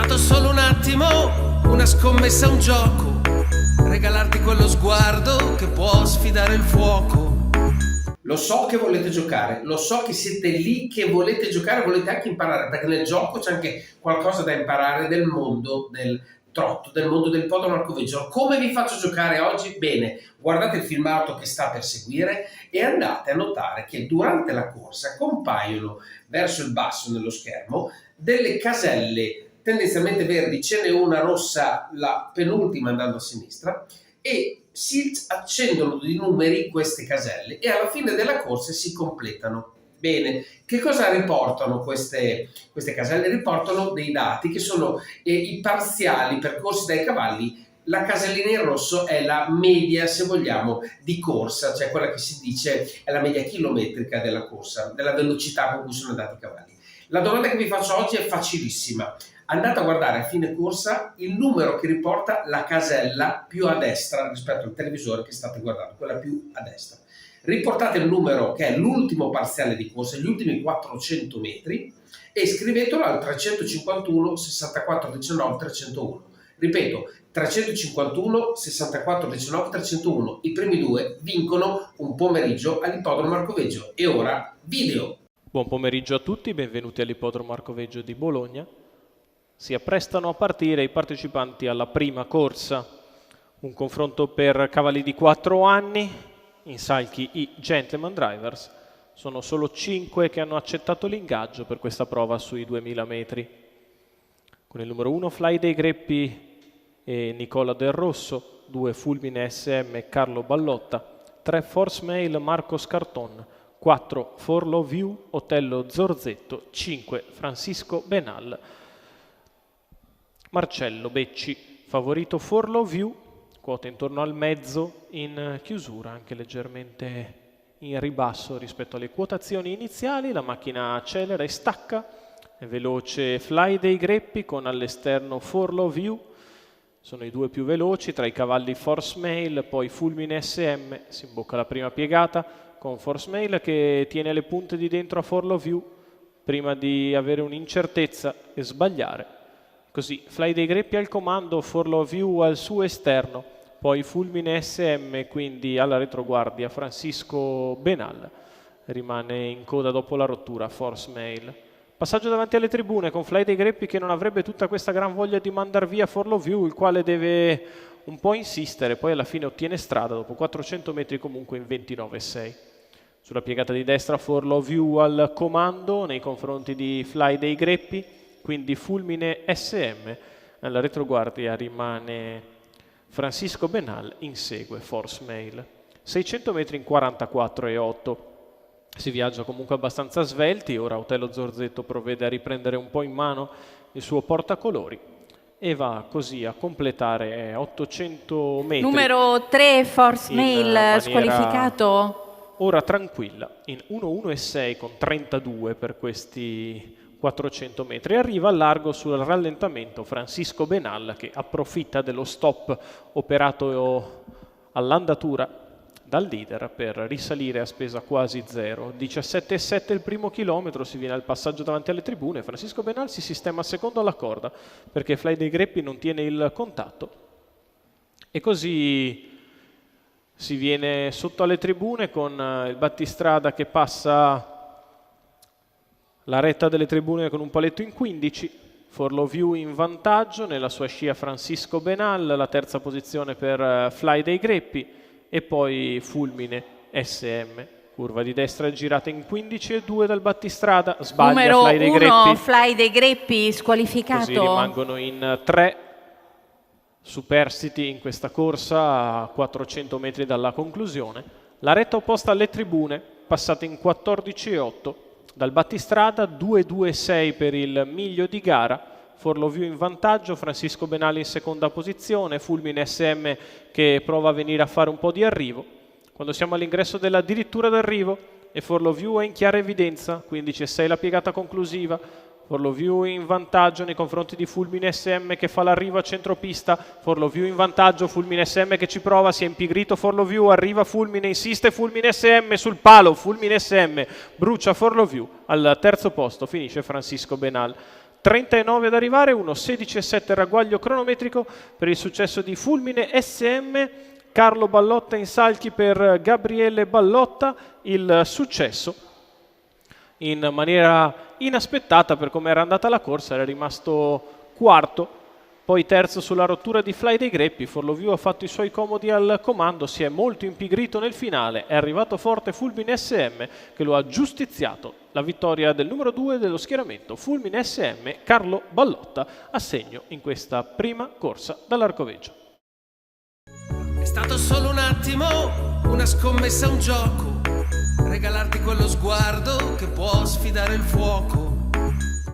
stato solo un attimo, una scommessa, un gioco, regalarti quello sguardo che può sfidare il fuoco. Lo so che volete giocare, lo so che siete lì che volete giocare, volete anche imparare, perché nel gioco c'è anche qualcosa da imparare del mondo del trotto, del mondo del Ippodromo Marcoveggio. Come vi faccio giocare oggi? Bene, guardate il filmato che sta per seguire e andate a notare che durante la corsa compaiono verso il basso nello schermo delle caselle tendenzialmente verdi, ce n'è una rossa, la penultima andando a sinistra, e si accendono di numeri queste caselle e alla fine della corsa si completano. Bene, che cosa riportano queste caselle? Riportano dei dati che sono i parziali percorsi dai cavalli. La casellina in rosso è la media, se vogliamo, di corsa, cioè quella che si dice è la media chilometrica della corsa, della velocità con cui sono andati i cavalli. La domanda che vi faccio oggi è facilissima. Andate a guardare a fine corsa il numero che riporta la casella più a destra rispetto al televisore che state guardando, quella più a destra. Riportate il numero che è l'ultimo parziale di corsa, gli ultimi 400 metri, e scrivetelo al 351 64 19 301. Ripeto, 351 64 19 301. I primi due vincono un pomeriggio all'Ippodromo Marcoveggio. E ora video. Buon pomeriggio a tutti, benvenuti all'Ippodromo Marcoveggio di Bologna. Si apprestano a partire i partecipanti alla prima corsa, un confronto per cavalli di 4 anni, in salchi i Gentleman Drivers. Sono solo 5 che hanno accettato l'ingaggio per questa prova sui 2000 metri. Con il numero 1 Fly dei Greppi e Nicola Del Rosso, 2 Fulmine SM Carlo Ballotta, 3 Force Mail Marco Scarton, 4 For Love You Otello Zorzetto, 5 Francisco Benal. Marcello Becci, favorito For Love You, quota intorno al mezzo, in chiusura anche leggermente in ribasso rispetto alle quotazioni iniziali. La macchina accelera e stacca, è veloce Fly dei Greppi con all'esterno For Love You, sono i due più veloci, tra i cavalli Force Mail, poi Fulmine SM, si imbocca la prima piegata con Force Mail che tiene le punte di dentro a For Love You prima di avere un'incertezza e sbagliare. Così, Fly dei Greppi al comando, For Love You al suo esterno, poi Fulmine SM, quindi alla retroguardia Francisco Benal, rimane in coda dopo la rottura Force Mail. Passaggio davanti alle tribune con Fly dei Greppi che non avrebbe tutta questa gran voglia di mandar via For Love You, il quale deve un po' insistere, poi alla fine ottiene strada dopo 400 metri comunque in 29,6. Sulla piegata di destra For Love You al comando nei confronti di Fly dei Greppi, quindi Fulmine SM, alla retroguardia rimane Francisco Benal, insegue Force Mail. 600 metri in 44,8. Si viaggia comunque abbastanza svelti, ora Otello Zorzetto provvede a riprendere un po' in mano il suo portacolori e va così a completare 800 metri. Numero 3 Force Mail squalificato. Ora tranquilla, in 1.1.6 con 32 per questi 400 metri. Arriva al largo sul rallentamento Francisco Benal che approfitta dello stop operato all'andatura dal leader per risalire a spesa quasi zero. 17,7 il primo chilometro, si viene al passaggio davanti alle tribune. Francisco Benal si sistema secondo alla corda perché Fly dei Greppi non tiene il contatto e così si viene sotto alle tribune con il battistrada che passa la retta delle tribune con un paletto in 15, For Love You in vantaggio, nella sua scia Francisco Benal, la terza posizione per Fly dei Greppi e poi Fulmine SM. Curva di destra girata in 15,2 dal battistrada, sbaglia numero Fly dei 1 Greppi. Fly dei Greppi squalificato. Così rimangono in 3 superstiti in questa corsa a 400 metri dalla conclusione. La retta opposta alle tribune, passata in 14,8. Dal battistrada 2,2,6 per il miglio di gara, For Love You in vantaggio, Francisco Benali in seconda posizione, Fulmine SM che prova a venire a fare un po' di arrivo. Quando siamo all'ingresso della dirittura d'arrivo e For Love You è in chiara evidenza, 15,6 la piegata conclusiva, For Love You in vantaggio nei confronti di Fulmine SM che fa l'arrivo a centropista, For Love You in vantaggio, Fulmine SM che ci prova, si è impigrito For Love You, arriva Fulmine, insiste Fulmine SM sul palo, Fulmine SM brucia For Love You, al terzo posto finisce Francisco Benal. 1.30,9 ad arrivare, 1.16,7 ragguaglio cronometrico per il successo di Fulmine SM. Carlo Ballotta in salchi per Gabriele Ballotta, il successo in maniera inaspettata per come era andata la corsa, era rimasto quarto, poi terzo sulla rottura di Fly dei Greppi. Forloview ha fatto i suoi comodi al comando, si è molto impigrito nel finale, è arrivato forte Fulmine SM che lo ha giustiziato. La vittoria del numero 2 dello schieramento Fulmine SM, Carlo Ballotta, assegno in questa prima corsa dall'Arcoveggio. È stato solo un attimo, una scommessa, un gioco, regalarti quello sguardo che può sfidare il fuoco.